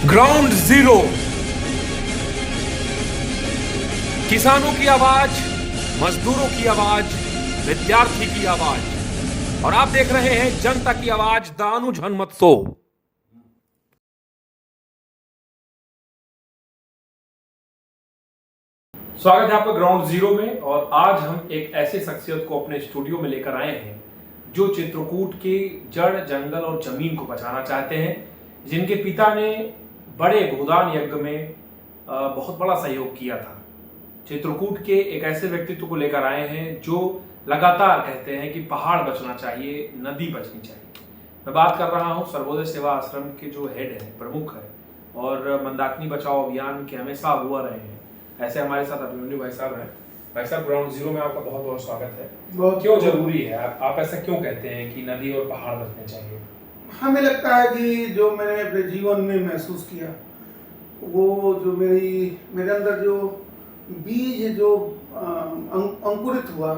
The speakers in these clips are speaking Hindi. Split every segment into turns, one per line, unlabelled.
ग्राउंड जीरो, किसानों की आवाज, मजदूरों की आवाज, विद्यार्थी की आवाज, और आप देख रहे हैं जनता की आवाज द अनुज हनुमत शो। स्वागत है आपका ग्राउंड जीरो में। और आज हम एक ऐसे शख्सियत को अपने स्टूडियो में लेकर आए हैं जो चित्रकूट के जड़, जंगल और जमीन को बचाना चाहते हैं, जिनके पिता ने बड़े भूदान यज्ञ में बहुत बड़ा सहयोग किया था। चित्रकूट के एक ऐसे व्यक्तित्व को लेकर आए हैं जो लगातार कहते हैं कि पहाड़ बचना चाहिए, नदी बचनी चाहिए। मैं बात कर रहा हूं सर्वोदय सेवा आश्रम के जो हेड है, प्रमुख है, और मंदाकिनी बचाओ अभियान के हमेशा अगुआ रहे हैं। ऐसे हमारे साथ अभिमन्यु भाई साहब हैं। भाई साहब, ग्राउंड जीरो में आपका बहुत बहुत स्वागत है। क्यों जरूरी है, आप ऐसा क्यों कहते हैं कि नदी और पहाड़ बचने चाहिए?
हमें लगता है कि जो मैंने अपने जीवन में महसूस किया, वो जो मेरे अंदर जो बीज जो अंकुरित हुआ,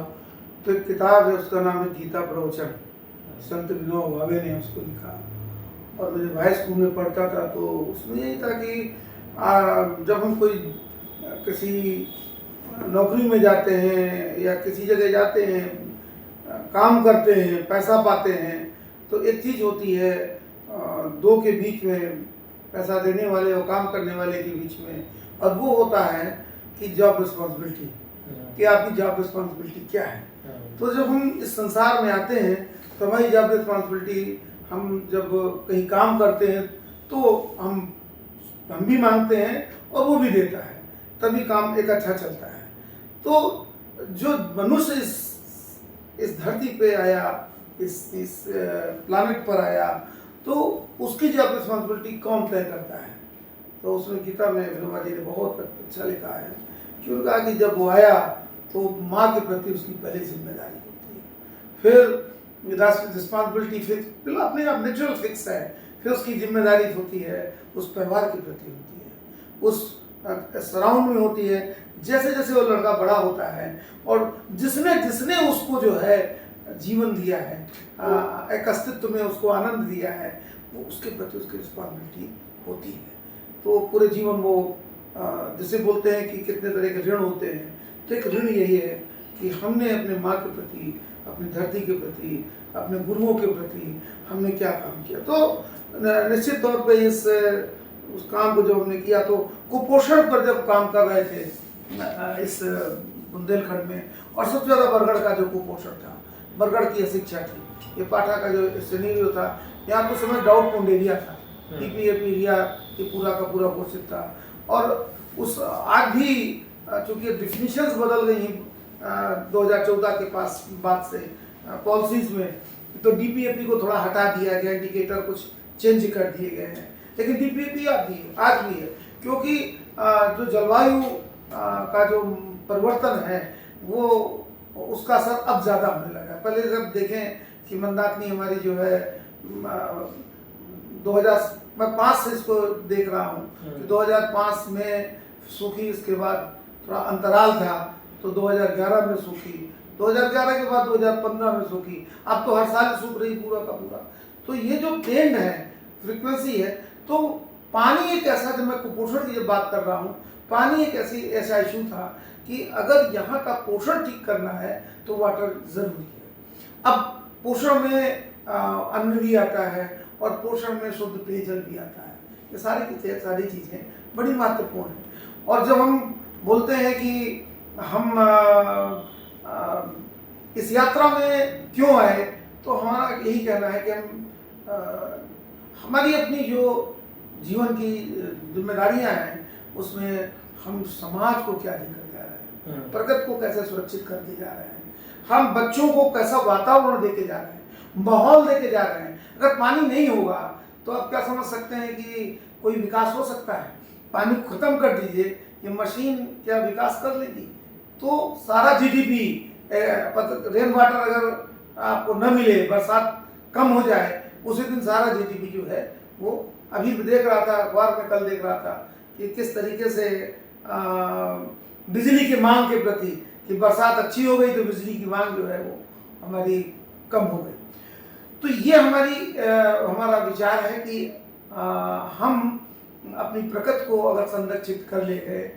तो एक किताब है, उसका नाम है गीता प्रवचन। संत विनोबा भावे ने उसको लिखा, और मेरे भाई स्कूल में पढ़ता था, तो उसमें यही था कि जब हम कोई किसी नौकरी में जाते हैं या किसी जगह जाते हैं, काम करते हैं, पैसा पाते हैं, तो एक चीज़ होती है दो के बीच में, पैसा देने वाले और काम करने वाले के बीच में, और वो होता है कि जॉब रिस्पॉन्सिबिलिटी, कि आपकी जॉब रिस्पॉन्सिबिलिटी क्या है। तो जब हम इस संसार में आते हैं तो हमारी जॉब रिस्पॉन्सिबिलिटी, हम जब कहीं काम करते हैं तो हम भी मांगते हैं और वो भी देता है, तभी काम एक अच्छा चलता है। तो जो मनुष्य इस धरती पे आया, इस प्लानिट पर आया, तो उसकी जॉब रिस्पॉन्सिबिलिटी कौन तय करता है। तो उसमें गीता में विनोबा जी ने बहुत अच्छा लिखा है कि उन्होंने कहा कि जब वो आया तो माँ के प्रति उसकी पहली जिम्मेदारी होती है, फिर रिस्पॉन्सिबिलिटी फिक्स, अपने आप नेचुरल फिक्स है, फिर उसकी जिम्मेदारी होती है उस परिवार के प्रति होती है, उस सराउंड में होती है। जैसे जैसे वो लड़का बड़ा होता है और जिसने उसको जो है जीवन दिया है, एक अस्तित्व में उसको आनंद दिया है, वो उसके प्रति उसकी रिस्पॉन्सिबिलिटी होती है। तो पूरे जीवन वो जिसे बोलते हैं कि कितने तरह के ऋण होते हैं, तो एक ऋण यही है कि हमने अपने माँ के प्रति, अपनी धरती के प्रति, अपने गुरुओं के प्रति हमने क्या काम किया। तो निश्चित तौर पे उस काम को जब हमने किया, तो कुपोषण पर जब काम कर रहे थे इस बुंदेलखंड में, और सबसे ज़्यादा बरगढ़ का जो कुपोषण था, बरगढ़ की अशिक्षा थी, ये पाठा का जो सिनेरियो था, यहाँ तो समय डाउट पोन्ड एरिया था, टीपीएपी एरिया ये पूरा का पूरा घोषित था। और उस आज भी चूँकि डिफिनीशंस बदल गई हैं 2014 के बाद से पॉलिसीज में, तो डीपीएपी को थोड़ा हटा दिया गया, इंडिकेटर कुछ चेंज कर दिए गए हैं, लेकिन डीपीएपी आज भी है, क्योंकि जो जलवायु का जो परिवर्तन है, वो उसका असर अब ज़्यादा होने लगा है। पहले जब देखें कि मंदाकिनी हमारी जो है 2005 से इसको देख रहा हूँ कि 2005 में सूखी, इसके बाद थोड़ा अंतराल था तो 2011 में सूखी, 2011 के बाद 2015 में सूखी, अब तो हर साल सूख रही पूरा का पूरा। तो ये जो ट्रेंड है, फ्रीक्वेंसी है, तो पानी एक ऐसा, जब मैं कुपोषण की जब बात कर रहा हूँ, पानी एक ऐसा इशू था कि अगर यहाँ का पोषण ठीक करना है तो वाटर ज़रूरी है। अब पोषण में अन्न भी आता है और पोषण में शुद्ध पेयजल भी आता है, ये सारी चीज़ें बड़ी महत्वपूर्ण हैं। और जब हम बोलते हैं कि हम इस यात्रा में क्यों आए, तो हमारा यही कहना है कि हमारी अपनी जो जीवन की जिम्मेदारियां हैं, उसमें हम समाज को क्या देकर जा रहे हैं, प्रकृति को कैसे सुरक्षित करते जा रहे हैं, हम बच्चों को कैसा वातावरण देके जा रहे हैं, माहौल देके जा रहे हैं। अगर पानी नहीं होगा तो आप क्या समझ सकते हैं कि कोई विकास हो सकता है? पानी खत्म कर दीजिए, ये मशीन क्या विकास कर लेगी? तो सारा जीडीपी, रेन वाटर अगर आपको न मिले, बरसात कम हो जाए, उसी दिन सारा जीडीपी जो है वो, अभी देख रहा था अखबार में, कल देख रहा था कि किस तरीके से बिजली की मांग के प्रति, कि बरसात अच्छी हो गई तो बिजली की मांग जो है वो हमारी कम हो गई। तो ये हमारा विचार है कि हम अपनी प्रकृति को अगर संरक्षित कर ले गए,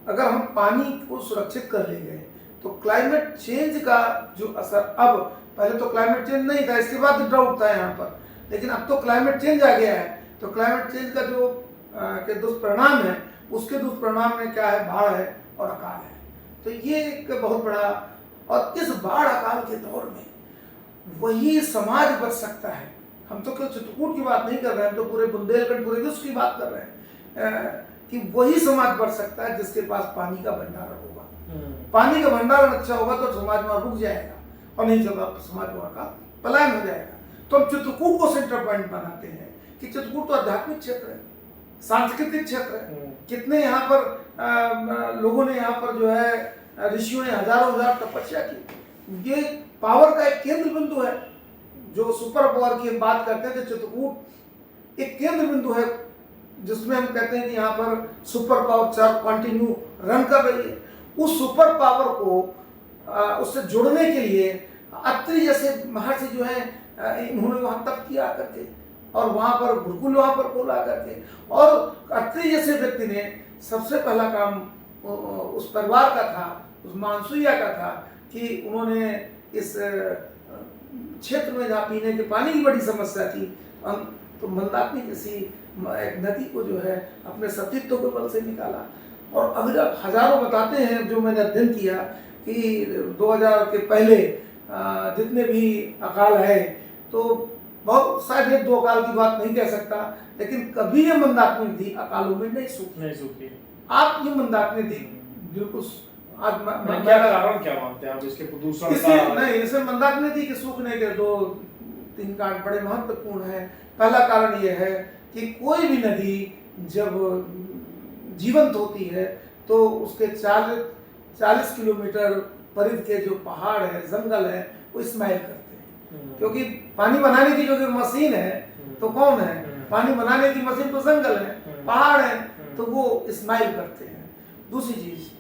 अगर हम पानी को सुरक्षित कर ले गए, तो क्लाइमेट चेंज का जो असर, अब पहले तो क्लाइमेट चेंज नहीं था, इसके बाद ड्राउट था यहाँ पर, लेकिन अब तो क्लाइमेट चेंज आ गया है। तो क्लाइमेट चेंज का जो के दुष्परिणाम है, उसके दुष्परिणाम में क्या है, बाढ़ है और अकाल है। तो ये एक बहुत बड़ा, और इस बाढ़ अकाल के दौर में वही समाज बच सकता है। हम तो केवल चित्रकूट की बात नहीं कर रहे हैं, हम तो पूरे बुंदेलखंड, पूरे विश्व की बात कर रहे हैं कि वही समाज बच सकता है जिसके पास पानी का भंडारण होगा। पानी का भंडारण अच्छा होगा तो समाज वहां रुक जाएगा, और नहीं चला समाज वहां का पलायन हो जाएगा। तो हम चित्रकूट को सेंटर पॉइंट बनाते हैं कि चित्रकूट तो आध्यात्मिक क्षेत्र है, सांस्कृतिक क्षेत्र है। कितने यहाँ पर लोगों ने, यहाँ पर जो है ऋषियों ने हजारों हजार तपस्या की। ये पावर का एक केंद्र बिंदु है। जो सुपर पावर की हम बात करते हैं, तो चित्रकूट एक केंद्र बिंदु है जिसमें हम कहते हैं कि यहाँ पर सुपर पावर चार कंटिन्यू रन कर रही है। उस सुपर पावर को उससे जुड़ने के लिए अत्रि जैसे महर्षि जो है, इन्होंने वहां तप किया करके, और वहां पर गुरुकुल वहां पर खोला करके, और अत्रि जैसे व्यक्ति ने सबसे पहला काम उस परिवार का था, उस मानसूया का था, कि उन्होंने इस क्षेत्र में जहाँ पीने के पानी की बड़ी समस्या थी, तो मंदाकिनी किसी एक नदी को जो है अपने सतीत्व के बल से निकाला। और अभी हजारों बताते हैं, जो मैंने अध्ययन किया, कि 2000 के पहले जितने भी अकाल है, तो बहुत शायद एक दो अकाल की बात नहीं कह सकता, लेकिन कभी ये मंदाकिनी नदी अकालों में नहीं सूखी। आप ये मंदाकिनी नदी बिल्कुल आज
क्या कारण क्या मानते हैं आप इसके प्रदूषण का?
नहीं, इसे मंदाकिनी नदी के सूखने के दो तीन कारण बड़े महत्वपूर्ण है। पहला कारण ये है कि कोई भी नदी जब जीवंत होती है तो उसके 40 किलोमीटर परिध के जो पहाड़ है, जंगल है, वो स्माइल करते हैं। क्योंकि पानी बनाने की जो मशीन है तो कौन है? पानी बनाने की मशीन तो जंगल है, पहाड़ है, तो वो स्माइल करते हैं। दूसरी चीज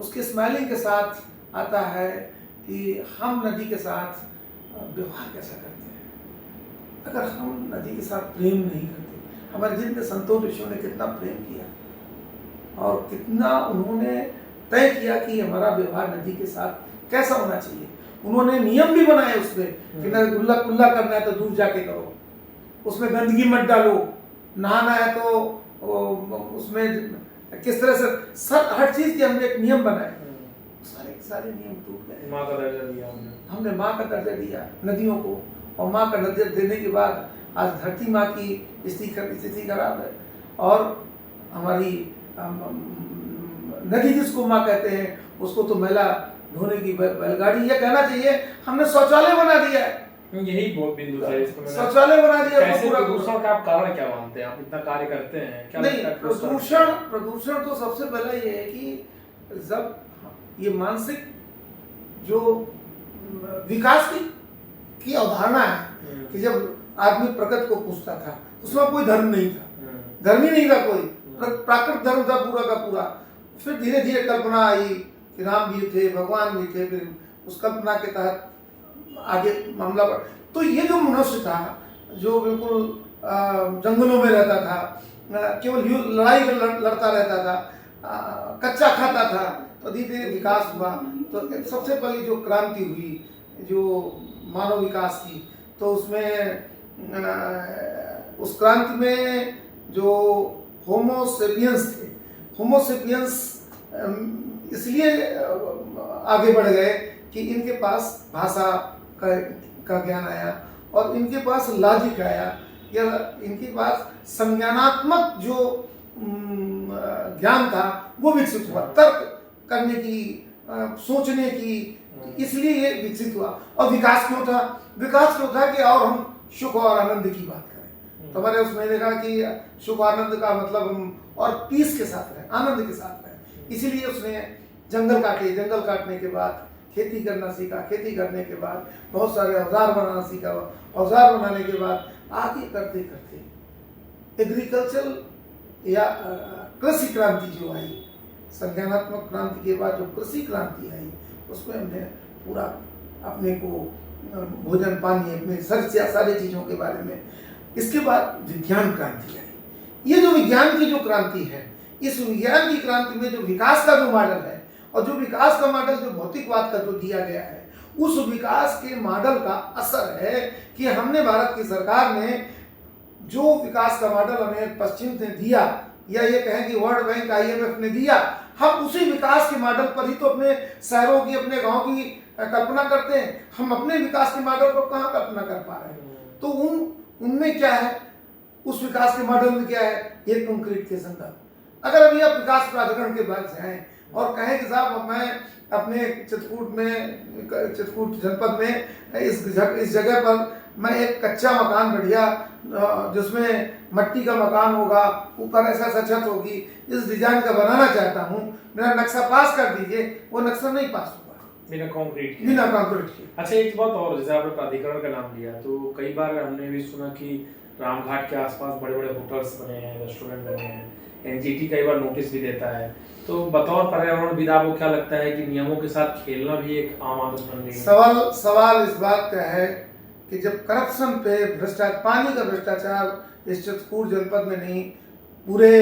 उसके स्माइलिंग के साथ आता है कि हम नदी के साथ व्यवहार कैसा करते हैं। अगर हम नदी के साथ प्रेम नहीं करते, हमारे जिनके संतों ऋषियों ने कितना प्रेम किया और कितना उन्होंने तय किया कि हमारा व्यवहार नदी के साथ कैसा होना चाहिए। उन्होंने नियम भी बनाए उसमें कि न गुल्ला कुल्ला करना है तो दूर जाके करो, उसमें गंदगी मत डालो, नहाना है तो उसमें किस तरह से हर चीज के हमने एक नियम बनाए। सारे नियम टूट गए।
माँ का दर्जा दिया
हमने माँ का दर्जा दिया नदियों को, और माँ का दर्जा देने के बाद आज धरती माँ की स्थिति खराब है। और हमारी नदी जिसको माँ कहते हैं, उसको तो मैला धोने की बैलगाड़ी, ये कहना चाहिए हमने शौचालय बना दिया है।
यही बहुत बिंदु है इसको,
शौचालय बना दिया।
कैसे प्रदूषण का आप कारण क्या मानते हैं? आप इतना कार्य करते हैं, क्या
नहीं, प्रदूषण तो सबसे पहला ये है कि जब ये मानसिक जो विकास की अवधारणा है कि जब आदमी प्रकृति को पूछता था, उसमें कोई धर्म नहीं था, धर्म ही नहीं था कोई, प्राकृतिक धर्म था पूरा का पूरा। फिर धीरे धीरे कल्पना आई कि राम भी थे, भगवान भी थे, फिर उस कल्पना के तहत आगे मामला बढ़। तो ये जो मनुष्य था, जो बिल्कुल जंगलों में रहता था, केवल लड़ाई लड़ता रहता था, कच्चा खाता था, तो धीरे धीरे विकास हुआ। तो सबसे पहली जो क्रांति हुई, जो मानव विकास की, तो उसमें उस क्रांति में जो होमोसेपियंस थे, होमोसेपियंस इसलिए आगे बढ़ गए कि इनके पास भाषा का ज्ञान आया, और इनके पास लॉजिक आया, या इनके पास संज्ञानात्मक जो ज्ञान था वो विकसित हुआ, तर्क करने की, सोचने की, इसलिए ये विकसित हुआ। और विकास क्यों था? विकास क्यों था कि और हम सुख और आनंद की बात करें। तो मैंने उसमें देखा कि सुख आनंद का मतलब हम और पीस के साथ रहें, आनंद के साथ रहें। इसीलिए उसने जंगल काटे, जंगल काटने के बाद खेती करना सीखा, खेती करने के बाद बहुत सारे औजार बनाना सीखा, औजार बनाने के बाद आगे करते करते एग्रीकल्चर या कृषि क्रांति जो आई, संज्ञानात्मक क्रांति के बाद जो कृषि क्रांति आई, उसमें हमने पूरा अपने को भोजन पानी, अपने सारी चीज़ों के बारे में इसके बाद विज्ञान क्रांति आई। ये जो विज्ञान की जो क्रांति है, इस विज्ञान की क्रांति में जो विकास का जो मॉडल है और जो विकास का मॉडल जो भौतिकवाद का जो दिया गया है, उस विकास के मॉडल का असर है कि हमने, भारत की सरकार ने जो विकास का मॉडल हमें पश्चिम ने दिया, या ये कहें कि वर्ल्ड बैंक, IMF ने दिया, हम उसी विकास के मॉडल पर ही तो अपने शहरों की, अपने गांव की कल्पना करते हैं। हम अपने विकास के मॉडल को कहाँ कल्पना कर पा रहे हैं? तो उनमें क्या है, उस विकास के मॉडल में क्या है? ये कंक्रीट के संदर्भ। अगर अभी आप विकास प्राधिकरण के बाद जाएं और कहें कि साहब मैं अपने चित्रकूट जनपद में इस जगह पर मैं एक कच्चा मकान बढ़िया, जिसमें मट्टी का मकान होगा, ऊपर ऐसा छत होगी, इस डिजाइन का बनाना चाहता हूँ, मेरा नक्शा पास कर दीजिए, वो नक्शा नहीं पास होगा
बिना कंक्रीट
के।
अच्छा, एक बात और, जैसे आपने प्राधिकरण का नाम लिया, तो कई बार हमने भी सुना कि रामघाट के आसपास बड़े बड़े होटल्स बने हैं, रेस्टोरेंट बने हैं, NGT कई बार नोटिस भी देता है। तो बतौर पर्यावरणविद आपको क्या लगता है कि नियमों के साथ खेलना भी एक आम आदत बन गई है?
सवाल इस बात का है कि जब करप्शन पे, भ्रष्टाचार, पानी का भ्रष्टाचार इस चित्रकूट जनपद में नहीं, पूरे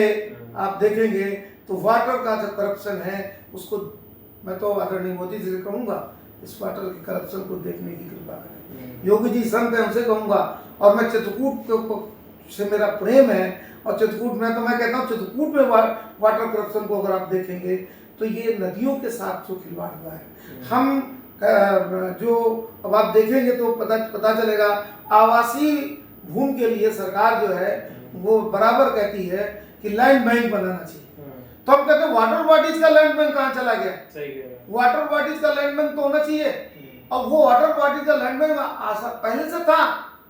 आप देखेंगे तो वाटर का जो करप्शन है, उसको मैं तो आदरणीय मोदी जी से कहूँगा, इस वाटर के करप्शन को देखने की कृपा करें। योगी जी संत है, उनसे कहूँगा। और मैं चित्रकूट से मेरा प्रेम है, और चित्रकूट में तो मैं कहता हूँ, चित्रकूट में वाटर करप्शन को अगर आप देखेंगे तो ये नदियों के साथ जो खिलवाड़ हुआ है, हम जो अब आप देखेंगे तो पता चलेगा, आवासीय भूमि के लिए सरकार जो है वो बराबर कहती है कि लैंड बैंक बनाना चाहिए। तो हम कहते हैं वाटर बॉडीज का लैंड बैंक कहाँ चला गया? वाटर बॉडीज का लैंड बैंक तो होना चाहिए। और वो वाटर बॉडीज का लैंड बैंक पहले से था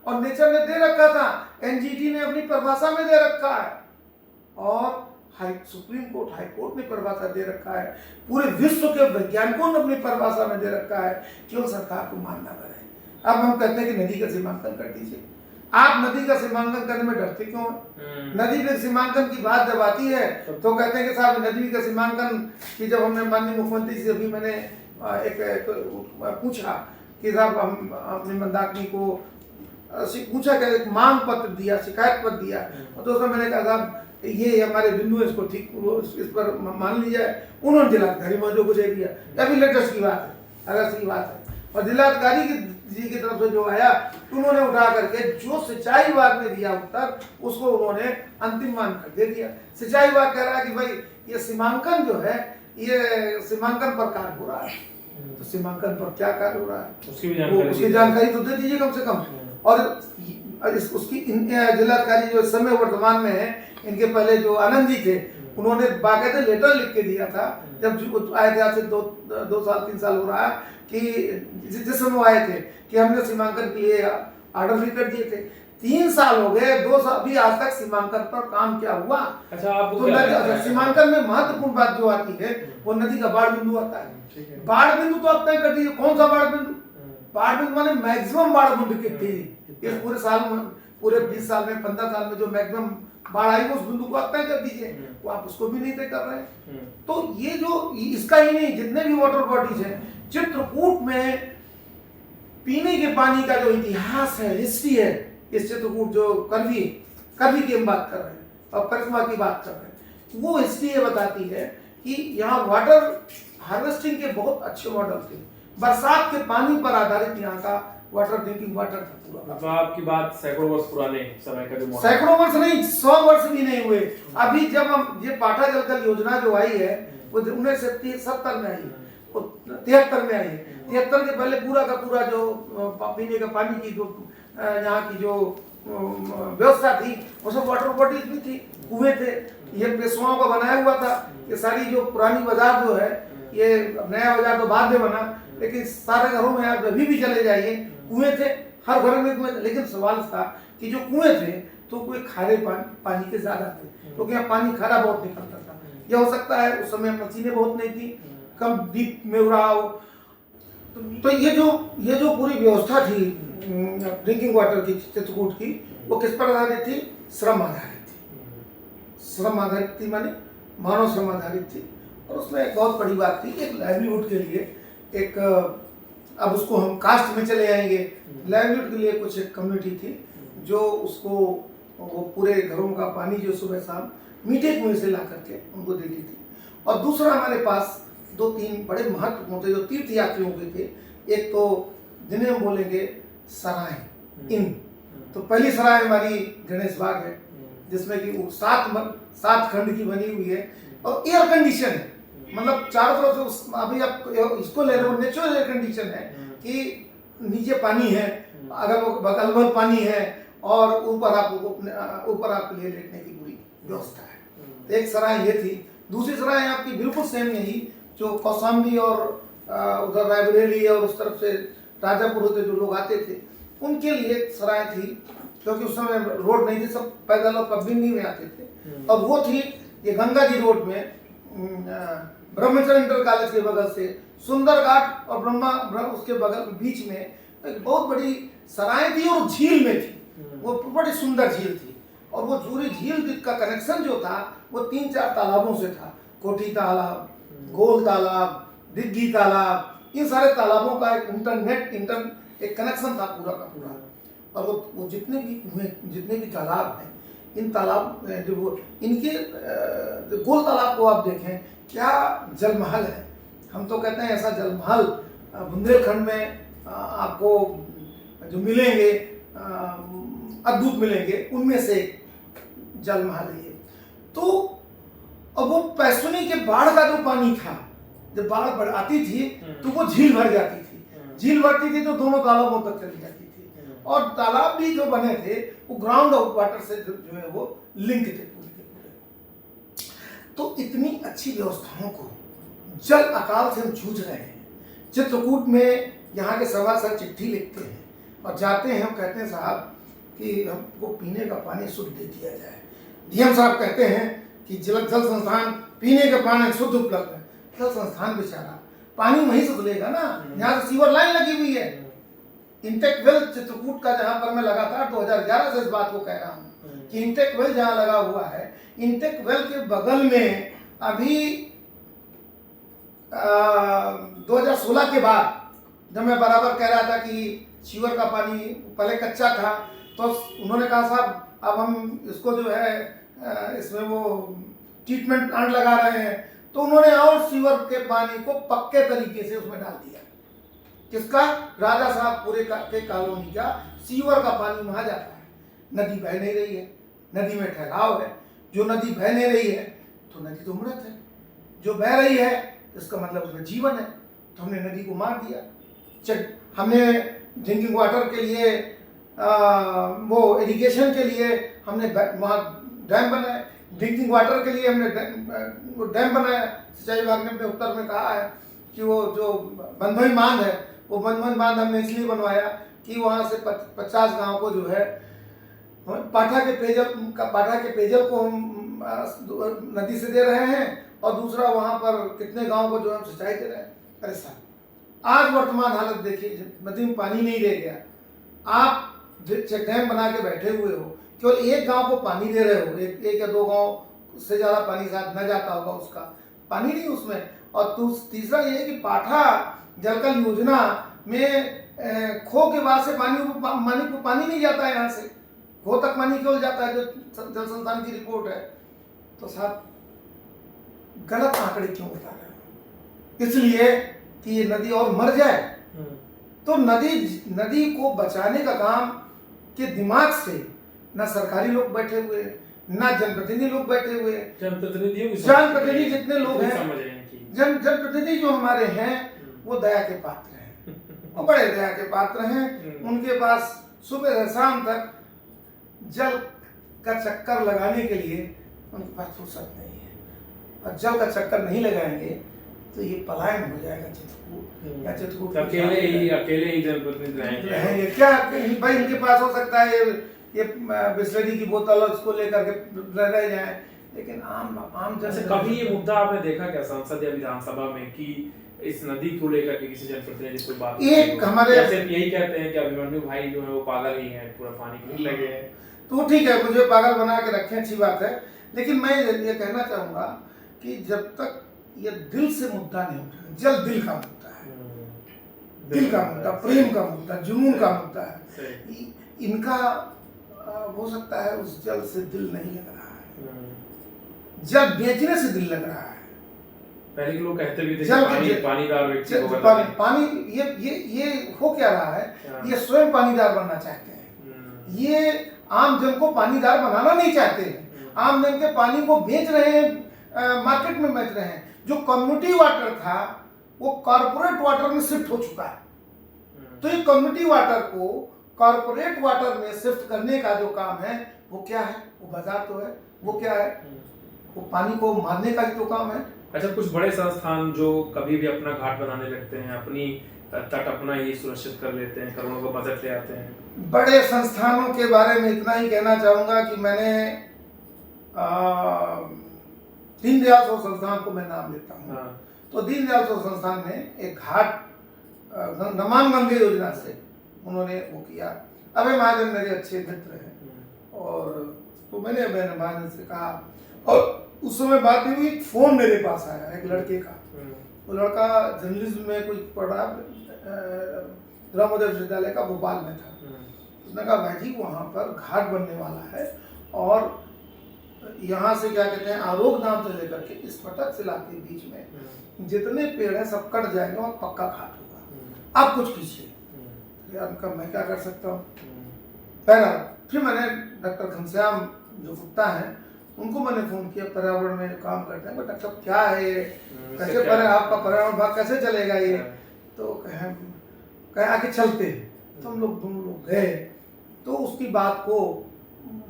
और नेचर ने दे रखा था, NGT ने अपनी परिभाषा में दे रखा है, और सुप्रीम कोर्ट, हाई कोर्ट ने परिभाषा दे रखा है, पूरे विश्व के वैज्ञानिकों ने अपनी परिभाषा में दे रखा है, केवल सरकार को मानना पड़े। अब हम कहते हैं कि नदी का सीमांकन कर दीजिए। आप नदी का सीमांकन करने में डरते क्यों? नदी के सीमांकन की बात जब आती है तो कहते हैं कि साहब नदी का सीमांकन की, जब हमने माननीय मुख्यमंत्री से अभी मैंने एक पूछा कि साहब हम अपने मंदाकिनी को पूछा कि एक मांग पत्र दिया, शिकायत पत्र दिया, और तो उसमें मैंने कहा साहब ये हमारे बिंदु है, इसको ठीक, इस पर मान लिया है। उन्होंने जिलाधिकारी महोदय को दे दिया। अभी लेटेस्ट की बात है, अगस्त की बात है, और जिलाधिकारी जी की तरफ से जो आया, उन्होंने उठा करके जो सिंचाई विभाग ने दिया उत्तर, उसको उन्होंने अंतिम मान कर दे दिया। सिंचाई विभाग कह रहा है कि भाई ये सीमांकन जो है, ये सीमांकन पर कार्य हो रहा है। तो सीमांकन पर क्या कार्य हो रहा है, उसकी जानकारी तो दे दीजिए कम से कम। और उसकी जिलाधिकारी जो इस समय वर्तमान में है, इनके पहले जो आनंद जी थे, उन्होंने बाकायदे लेटर लिख के दिया था, जब आए थे, आज से 2 साल 3 साल हो रहा है, कि जिस समय वो आए थे कि हमने सीमांकन के लिए ऑर्डर भी कर दिए थे। 3 साल हो गए, 2 साल अभी आज तक सीमांकन पर काम क्या हुआ?
अच्छा, आपको
तो सीमांकन में महत्वपूर्ण बात जो आती है, वो नदी का बाढ़ बिंदु आता है। बाढ़ बिंदु तो आप तय कर दीजिए, कौन सा बाढ़ बिंदु? बाढ़ बिंदु माने मैक्सिमम बाढ़ बिंदु कितनी इस पूरे साल में, पूरे 20 साल में, 15 साल में जो मैक्सिमम बाढ़ आई, उस बिंदु को आप तय कर दीजिए। वो आप उसको भी नहीं तय कर रहे हैं। तो ये जो इसका ही नहीं, जितने भी वाटर बॉडीज हैं, चित्रकूट में पीने के पानी का जो इतिहास है, हिस्ट्री है, इस चित्रकूट जो करवी की हम बात कर रहे हैं और करिश्मा की बात कर रहे हैं, वो हिस्ट्री ये बताती है कि यहाँ वाटर हार्वेस्टिंग के बहुत अच्छे मॉडल थे। बरसात के पानी पर आधारित यहाँ का वाटर ड्रिंकिंग वाटर था पूरा।
तो आपकी बात सैकड़ों वर्ष पुराने समय का जो
सैकड़ों वर्ष नहीं, 100 वर्ष भी नहीं हुए। अभी जब हम ये पाठा जलकर योजना जो आई है, वो 1970 में आई, 73 में आई। 73 के पहले पूरा का पूरा जो पीने का पानी की जो यहाँ की जो व्यवस्था थी, वो सब वाटर बॉडीज भी थी, कुएं थे, ये पेशवाओं का बनाया हुआ था। ये सारी जो पुरानी बाजार जो है, ये नया बाजार तो बाद में बना, लेकिन सारे घरों में आप अभी भी चले जाइए, कुएं थे, हर घर में कुएं। लेकिन सवाल था कि जो कुएं थे तो कुएं खारे पानी के ज्यादा थे, क्योंकि यहाँ पानी खारा बहुत निकलता था। यह हो सकता है उस समय मशीनें बहुत नहीं थी, कम डीप में रहा हो। तो ये जो पूरी व्यवस्था थी ड्रिंकिंग वाटर की चित्रकूट की, वो किस पर आधारित थी? श्रम आधारित थी। श्रम आधारित थी माने मानव श्रम आधारित थी। और उसमें एक बहुत बड़ी बात थी, एक लाइवलीहुड के लिए एक, अब उसको हम कास्ट में चले आएंगे, लाइवलीहुड के लिए कुछ एक कम्युनिटी थी जो उसको वो पूरे घरों का पानी जो सुबह शाम मीठे कुएं से ला करके उनको देती थी। और दूसरा हमारे पास 2-3 बड़े महत्वपूर्ण थे जो तीर्थ यात्रियों के थे। एक तो जिन्हें हम बोलेंगे सराय इन, तो पहली सराय हमारी गणेश बाग है जिसमें कि वो 7 खंड की बनी हुई है और एयर कंडीशन है, मतलब चारों तरफ से अभी आप इसको ले लो, नेचुरल एयर कंडीशन है कि नीचे पानी है, अगर वो बगल में पानी है और ऊपर आप ले लेटने की पूरी व्यवस्था है। तो एक सराय ये थी। दूसरी सराय आपकी बिल्कुल सेम यही जो कौशाम्बी और उधर रायबरेली और उस तरफ से राजापुर होते जो लोग आते थे उनके लिए एक सराय थी, क्योंकि उस समय रोड नहीं थी, सब पैदल और पगडंडी में आते थे। और वो थी ये गंगा जी रोड में ब्रह्मचर्य इंटर कॉलेज के बगल से सुंदर घाट और उसके बगल बीच में एक बहुत बड़ी सराय थी और झील में थी। वो बड़ी सुंदर झील थी और वो पूरी झील का कनेक्शन जो था वो 3-4 तालाबों से था। कोठी तालाब, गोल तालाब, डिग्गी तालाब, इन सारे तालाबों का एक एक कनेक्शन था पूरा का पूरा। और वो जितने भी तालाब हैं, इन तालाब जो वो इनके गोल तालाब को आप देखें, क्या जलमहल है। हम तो कहते हैं ऐसा जलमहल बुंदेलखंड में आपको जो मिलेंगे अद्भुत मिलेंगे, उनमें से जलमहल है ये। तो अब वो पैसुनी के बाढ़ का जो पानी था, जब बाढ़ आती थी तो वो झील भर जाती थी। झील भरती थी तो दोनों तालाबों तक चली जाती थी और तालाब भी जो बने थे वो ग्राउंड वाटर से जो है वो लिंक थे पूरे के पूरे। तो इतनी अच्छी व्यवस्थाओं को जल अकाल से हम जूझ रहे हैं। चित्रकूट में यहाँ के सभासद चिट्ठी लिखते हैं और जाते हैं, हम कहते हैं साहब कि हमको पीने का पानी शुद्ध दे दिया जाए। डीएम साहब कहते हैं कि जल संस्थान पीने का पानी शुद्ध उपलब्ध है। जल संस्थान बेचारा पानी वहीं से लेगा ना, यहाँ से सीवर लाइन लगी हुई है। इंटेक वेल चित्रकूट का जहाँ पर मैं लगातार 2011 से इस बात को कह रहा हूँ कि इंटेक वेल जहाँ लगा हुआ है, इंटेक वेल के बगल में अभी 2016 के बाद जब मैं बराबर कह रहा था कि सीवर का पानी पहले कच्चा था, तो उन्होंने कहा साहब अब हम इसको जो है इसमें वो ट्रीटमेंट प्लांट लगा रहे हैं। तो उन्होंने और सीवर के पानी को पक्के तरीके से उसमें डाल दिया। किसका? राजा साहब पूरे के कॉलोनी का सीवर का पानी वहां जाता है। नदी बह नहीं रही है, नदी में ठहराव है। जो नदी बह नहीं रही है तो नदी तो मृत है, जो बह रही है इसका मतलब उसमें जीवन है। तो हमने नदी को मार दिया। हमने ड्रिंकिंग वाटर के लिए वो इरिगेशन के लिए हमने वहाँ डैम बनाए, ड्रिंकिंग वाटर के लिए हमने डैम बनाया। सिंचाई विभाग ने अपने उत्तर में कहा है कि वो जो बंधई बांध है, वो बंधई बांध हमने इसलिए बनवाया कि वहाँ से 50 गांव को जो है पाठा के पेयजल को हम नदी से दे रहे हैं और दूसरा वहाँ पर कितने गांव को जो हम सिंचाई दे रहे हैं। अरे साहब, आज वर्तमान हालत देखिए, नदी में पानी नहीं रह गया। आप चेक डैम बना के बैठे हुए हो, केवल एक गांव को पानी दे रहे हो, एक या 2 गांव से ज़्यादा पानी साथ न जाता होगा, उसका पानी नहीं उसमें। और तीसरा ये है कि पाठा जलकल योजना में खो के बाद से पानी नहीं जाता है, यहाँ से खो तक पानी केवल जाता है, जो जल संस्थान की रिपोर्ट है। तो साहब गलत आंकड़े क्यों बता रहे हो? इसलिए कि ये नदी और मर जाए। तो नदी को बचाने का काम के दिमाग से ना सरकारी लोग बैठे हुए, ना जनप्रतिनिधि लोग बैठे हुए। जनप्रतिनिधि जितने लोग हैं, जनप्रतिनिधि जो हमारे हैं वो दया के पात्र हैं, वो बड़े दया के पात्र हैं। उनके पास सुबह से शाम तक जल का चक्कर लगाने के लिए उनके पास फुर्सत नहीं है। और जल का चक्कर नहीं लगाएंगे तो ये पलायन हो जाएगा चित्रकूट या चित्रकूट
अकेले ही जनप्रतिनिधि रहेंगे
क्या भाई? इनके पास हो सकता है ये बिस्लरी की बोतल उसको लेकर के रह जाए, लेकिन आम
जैसे कभी ये मुद्दा आपने देखा क्या संसद या विधानसभा में कि इस नदी को लेकर के किसी जनप्रतिनिधि से बात?
एक हमारे
यही कहते हैं कि अभिमन्यु भाई जो है वो पागल ही है, पूरा पानी पीने लगे हैं।
तो ठीक है, मुझे पागल बना के रखें, अच्छी बात है। लेकिन मैं ये कहना चाहूँगा कि जब तक ये दिल से मुद्दा नहीं उठा, जल दिल का मुद्दा है, दिल का मुद्दा, प्रेम का मुद्दा, जुनून का मुद्दा है। इनका हो सकता है उस जल से दिल नहीं लग रहा है, जल बेचने से दिल लग रहा है।
पहले के लोग कहते भी थे
जल
कि पानीदार व्यक्ति को गला नहीं।
पानी ये हो क्या रहा है, ये स्वयं पानीदार बनना चाहते हैं। ये आम जन को पानीदार बनाना नहीं चाहते हैं। आम जन के पानी को बेच रहे हैं, मार्केट में बेच रहे हैं। जो कम्युनिटी वाटर था वो कॉर्पोरेट वाटर में शिफ्ट हो चुका है। तो ये कम्युनिटी वाटर को कॉर्पोरेट वाटर में शिफ्ट करने का जो काम है वो क्या है, वो बाजार तो है, वो क्या है, वो पानी को मारने का जो काम है।
अच्छा, कुछ बड़े संस्थान जो कभी भी अपना घाट बनाने लगते हैं, अपनी तट अपना ही सुरक्षित कर लेते हैं, करोड़ों का बजट ले आते हैं।
बड़े संस्थानों के बारे में इतना ही कहना चाहूंगा कि मैंने दीनदयाल सौर संस्थान को मैं नाम लेता हूँ।
हाँ।
तो दीनदयाल सौर संस्थान ने एक घाट नमामि गंगे योजना से उन्होंने वो किया। अभय महाजन मेरे अच्छे मित्र हैं और तो मैंने अभय महाजन से कहा, और उस समय बात हुई, फोन मेरे पास आया एक लड़के का। वो लड़का जर्नलिज्म में कुछ पढ़ा, रामोदय विश्वविद्यालय का भोपाल में था। उसने कहा भाई जी वहाँ पर घाट बनने वाला है और यहाँ से क्या कहते हैं आरोग नाम से लेकर के इस फटक से लाके बीच में जितने पेड़ हैं सब कट जाएंगे और पक्का घाट होगा, आप कुछ कीजिए। यार उनका मैं क्या कर सकता हूँ। पहला फिर मैंने डॉक्टर घनश्याम जो गुप्ता हैं उनको मैंने फोन किया, पर्यावरण में काम करते हैं, डॉक्टर साहब क्या है ये, कैसे आपका पर्यावरण भाग कैसे चलेगा ये। तो कहे आके चलते। तो हम लोग दोनों लोग गए। तो उसकी बात को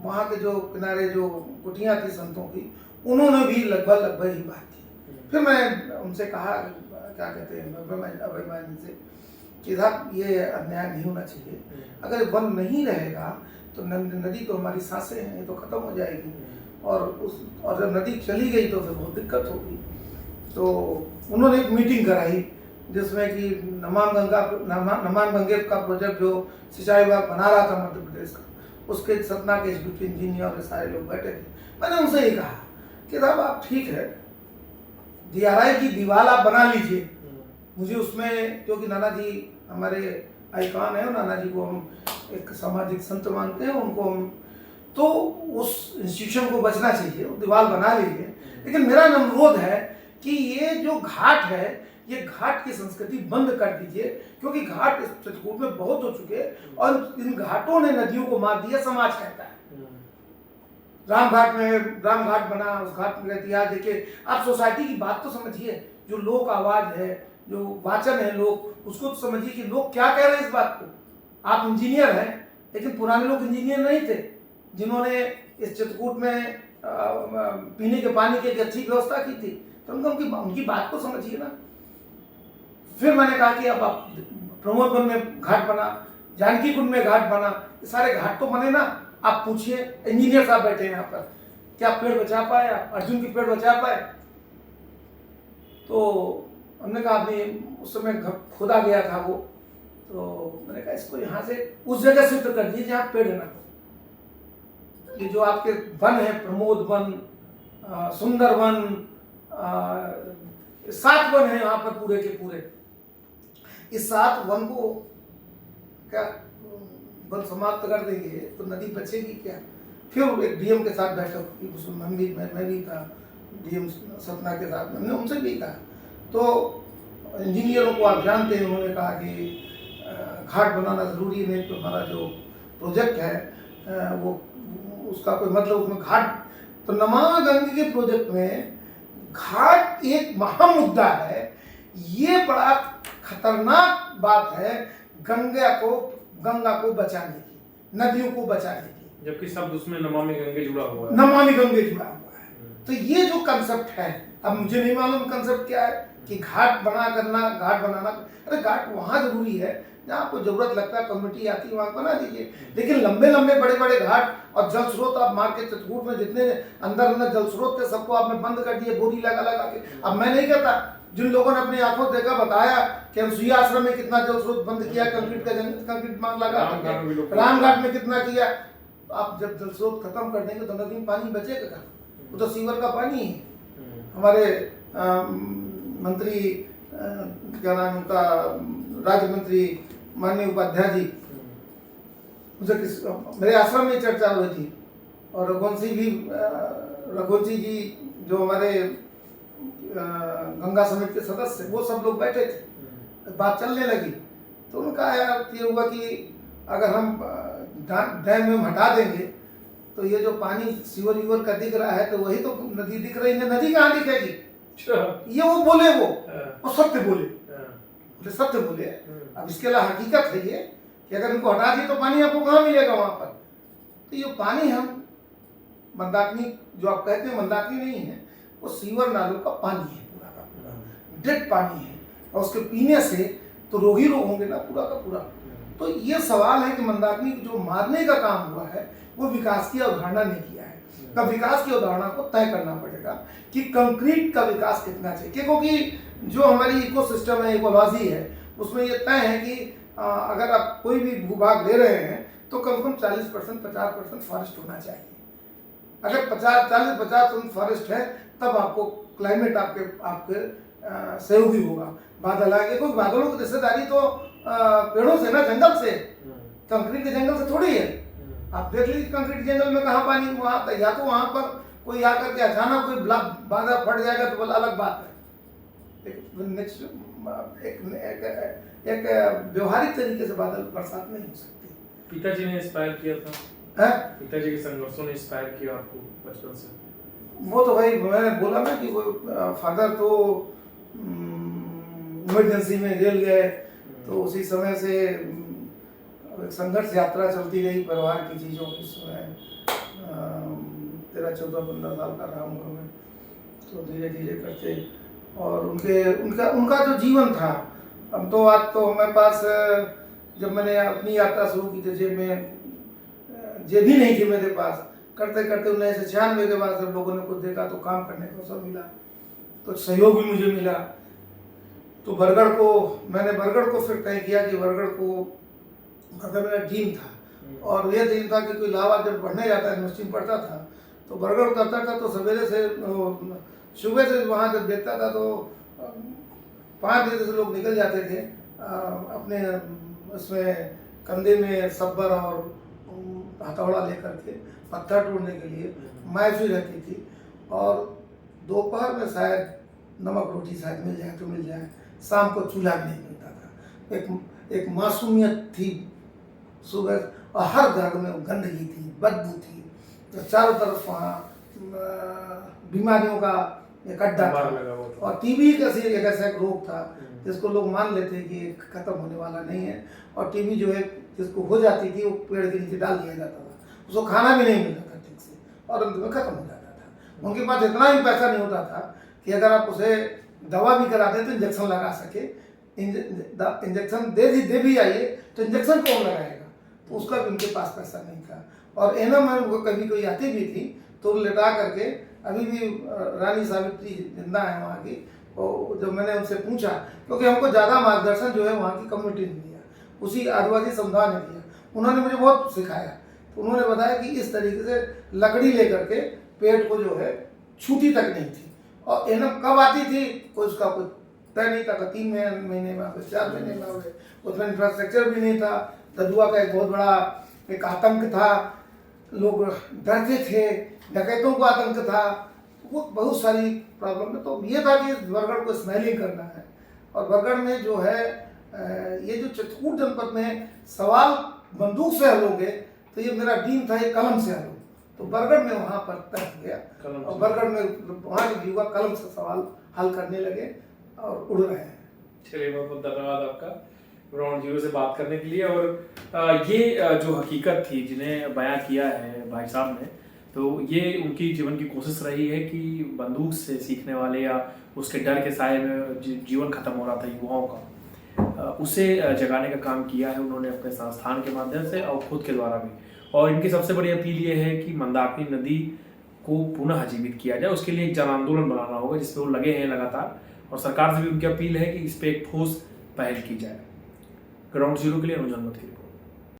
वहाँ के जो किनारे जो कुटियाँ थी संतों की, उन्होंने भी लगभग ही बात की। फिर मैं उनसे कहा क्या कहते हैं अभय महाजन से कि साहब ये अन्याय नहीं होना चाहिए। अगर वन नहीं रहेगा तो नदी तो हमारी सांसें हैं, ये तो खत्म हो जाएगी और जब नदी चली गई तो फिर बहुत दिक्कत होगी। तो उन्होंने एक मीटिंग कराई जिसमें कि नमामि गंगे का प्रोजेक्ट जो सिंचाई विभाग बना रहा था मध्य प्रदेश का, उसके सतना के एग्जीक्यूटिव इंजीनियर और सारे लोग बैठे थे। मैंने उनसे ही कहा कि साहब आप ठीक है DRI की दीवार आप बना लीजिए, मुझे उसमें क्योंकि नाना जी हमारे आइकॉन है, नाना जी को हम एक सामाजिक संत मानते हैं, उनको हम तो उस इंस्टीट्यूशन को बचना चाहिए, वो दीवार बना लीजिए। लेकिन मेरा अनुरोध है कि ये जो घाट है ये घाट की संस्कृति बंद कर दीजिए, क्योंकि घाट इस चित्रकूट में बहुत हो चुके और इन घाटों ने नदियों को मार दिया, समाज कहता है। रामघाट में रामघाट बना, उस घाट में इतिहास देखिए। आप सोसाइटी की बात तो समझिए, जो लोक आवाज है, जो वाचन है लोग, उसको तो समझिए कि लोग क्या कह रहे हैं इस बात को। आप इंजीनियर हैं, लेकिन पुराने लोग इंजीनियर नहीं थे जिन्होंने इस चित्रकूट में पीने के पानी की एक अच्छी व्यवस्था की थी। तो उनकी बात को समझिए ना। फिर मैंने कहा कि अब आप प्रमोद वन में घाट बना, जानकी कुंड में घाट बना, ये सारे घाट तो बने ना। आप पूछिए, इंजीनियर साहब बैठे हैं यहाँ पर, क्या पेड़ बचा पाए आप, अर्जुन के पेड़ बचा पाए। तो हमने कहा अभी उस समय खोदा गया था वो, तो मैंने कहा इसको यहाँ से उस जगह शिफ्ट कर दीजिए जहाँ पेड़ ना हो। ये जो आपके वन है, प्रमोद वन, सुंदर वन, 7 वन है यहाँ पर पूरे के पूरे। इस 7 वन को क्या वन समाप्त कर देंगे तो नदी बचेगी क्या। फिर एक डीएम के साथ बैठक हुई, उसमें मैं भी था, डीएम सतना के साथ। मैंने उनसे भी कहा, तो इंजीनियरों को आप जानते हैं, उन्होंने कहा कि घाट बनाना ज़रूरी नहीं, तो हमारा जो प्रोजेक्ट है वो उसका कोई मतलब उसमें घाट। तो नमामि गंगे के प्रोजेक्ट में घाट एक महामुद्दा है। ये बड़ा खतरनाक बात है गंगा को बचाने की, नदियों को बचाने की,
जबकि शब्द उसमें नमामि गंगे जुड़ा हुआ है।
नमामि गंगे जुड़ा हुआ है। तो ये जो कंसेप्ट है, अब मुझे नहीं मालूम कंसेप्ट क्या है कि घाट बनाना। अरे घाट वहाँ जरूरी है जहाँ आपको जरूरत लगता है, कम्युनिटी आती है वहाँ बना दीजिए। लेकिन लंबे लंबे बड़े बड़े घाट और जल स्रोत आप मार के चित्रकूट में जितने अंदर जल स्रोत थे सबको आपने बंद कर दिए, बोरी लगा के। अब मैं नहीं कहता, जिन लोगों ने अपनी आंखों देखा बताया कि अनुसुईया आश्रम में कितना जल स्रोत बंद किया, कंक्रीट मार्ग लगा, रामघाट में कितना किया। आप जब जल स्रोत खत्म कर देंगे तो नदी में पानी बचेगा कहाँ? वो तो सीवर का पानी है। हमारे मंत्री क्या नाम उनका, राज्य मंत्री माननीय उपाध्याय जी, उनसे मेरे आश्रम में चर्चा हुई थी, और रघुवंशी जी जो हमारे गंगा समिति के सदस्य, वो सब लोग बैठे थे, बात चलने लगी। तो उन्होंने कहा यार ये हुआ कि अगर हम डैम में हटा देंगे तो ये जो पानी सीवर वीवर का दिख रहा है तो वही तो नदी दिख रही है, नदी कहाँ दिखेगी। ये वो बोले, वो सत्य बोले, सत्य बोले। अब इसके अलावा हकीकत है ये कि अगर इनको हटा दिए तो पानी आपको कहाँ मिलेगा वहां पर। तो ये पानी हम मंदाकिनी जो आप कहते हैं मंदाकिनी नहीं है, वो सीवर नालों का पानी है, पूरा का पूरा डायरेक्ट पानी है, और उसके पीने से तो रोग ही रोग होंगे ना पूरा का पूरा। तो ये सवाल है कि मंदाकिनी जो मारने का काम हुआ है वो विकास की अवधारणा ने किया है। तब विकास की अवधारणा को तय करना पड़ेगा कि कंक्रीट का विकास कितना चाहिए, क्योंकि जो हमारी इकोसिस्टम है, इकोलॉजी है, उसमें ये तय है कि अगर आप कोई भी भूभाग ले रहे हैं तो कम से कम 40% 50% फॉरेस्ट होना चाहिए। अगर 40-50% फॉरेस्ट है तब आपको क्लाइमेट आपके सहयोगी होगा। बादल आएंगे, कोई बादलों की रिश्तेदारी तो पेड़ों से ना, जंगल से, कंक्रीट के जंगल से थोड़ी है। आप देख लीजिए कंक्रीट जंगल में कहाँ पानी, वहाँ या तो वहाँ पर कोई आकर के अचानक कोई बादल फट जाएगा तो बोला अलग बात है। नेक्स्ट एक व्यवहारिक तरीके से बादल बरसात नहीं हो सकती।
पिताजी ने इंस्पायर किया था, पिताजी के संघर्षों ने इंस्पायर किया आपको बचपन से?
वो तो भाई मैंने बोला ना कि वो फादर तो इमरजेंसी में जेल गए, तो उसी समय से संघर्ष यात्रा चलती रही परिवार की चीज़ों की। समय 13-14-15 साल का रहा हूँ मैं, तो धीरे धीरे करते, और उनका जो जीवन था, अब तो आज तो हमारे पास, जब मैंने अपनी यात्रा शुरू की थी जेब भी नहीं थी मेरे पास, करते करते 1996 के बाद जब लोगों ने कुछ देखा तो काम करने को सब मिला, तो सहयोग भी मुझे मिला। तो मैंने बरगढ़ को फिर तय किया कि बरगढ़ मेरा ड्रीम था, और यह ड्रीम था कि कोई इलाहाबाद जब पढ़ने जाता है, यूनिवर्सिटी में पढ़ता था, तो बरगढ़ उतरता था तो सवेरे से सुबह से वहाँ जब देखता था तो 5 बजे से लोग निकल जाते थे अपने उसमें कंधे में सब्बर और हथौड़ा लेकर के पत्थर तोड़ने के लिए। मैफिल रहती थी, और दोपहर में शायद नमक रोटी शायद मिल जाए तो मिल जाए, शाम को चूल्हा भी नहीं मिलता था। एक मासूमियत थी सुबह, और हर घर में गंदगी थी, बदबू थी, तो चारों तरफ वहाँ बीमारियों का एक अड्डा था, और टीबी एक ऐसा एक रोग था जिसको लोग मान लेते कि खत्म होने वाला नहीं है, और टीबी जो है जिसको हो जाती थी वो पेड़ के नीचे डाल दिया जाता था, उसको खाना भी नहीं मिलता था ठीक से, और अंत में खत्म हो जाता था। उनके पास इतना ही पैसा नहीं होता था कि अगर आप उसे दवा भी करा दें तो इंजेक्शन लगा सके, इंजेक्शन दे भी आइए तो इंजेक्शन कौन लगाएगा, तो उसका भी उनके पास पैसा नहीं था। और एनम में कभी कोई आती भी थी तो लेटा करके, अभी भी रानी सावित्री जिंदा है वहाँ की, और जब मैंने उनसे पूछा, क्योंकि हमको ज़्यादा मार्गदर्शन जो है वहाँ की कम्युनिटी ने दिया, उसी आदिवासी समुदाय ने दिया, उन्होंने मुझे बहुत सिखाया। तो उन्होंने बताया कि इस तरीके से लकड़ी लेकर के पेड़ को जो है छूटी तक नहीं थी, और एनम कब आती थी कोई उसका कुछ तय नहीं था, 3 महीने में आवे, 4 महीने में आवे, उसमें इंफ्रास्ट्रक्चर भी नहीं था। ददुआ का एक बहुत बड़ा एक आतंक था, लोग डरते थे, डकैतों को आतंक था, वो बहुत सारी प्रॉब्लम है। तो ये था कि बरगढ़ को स्मेलिंग करना है, और बरगढ़ में जो है ये जो चित्रकूट जनपद में सवाल बंदूक से हल होंगे, तो ये मेरा ड्रीम था ये कलम से हल हो, तो बरगढ़ में वहाँ पर तय हो गया, और बरगढ़ में वहाँ के युवा कलम से सवाल हल करने लगे और उड़ रहे हैं।
चलिए, बहुत बहुत धन्यवाद आपका ग्राउंड जीरो से बात करने के लिए। और ये जो हकीकत थी जिन्हें बयां किया है भाई साहब ने, तो ये उनकी जीवन की कोशिश रही है कि बंदूक से सीखने वाले या उसके डर के साए में जीवन खत्म हो रहा था युवाओं का, उसे जगाने का काम किया है उन्होंने अपने संस्थान के माध्यम से और खुद के द्वारा भी। और इनकी सबसे बड़ी अपील ये है कि मंदाकिनी नदी को पुनः जीवित किया जाए, उसके लिए एक जन आंदोलन बनाना होगा जिसपे वो लगे हैं लगातार, और सरकार से भी उनकी अपील है कि इस पर एक ठोस पहल की जाए। ग्राउंड जीरो के लिए अनुजन मथी।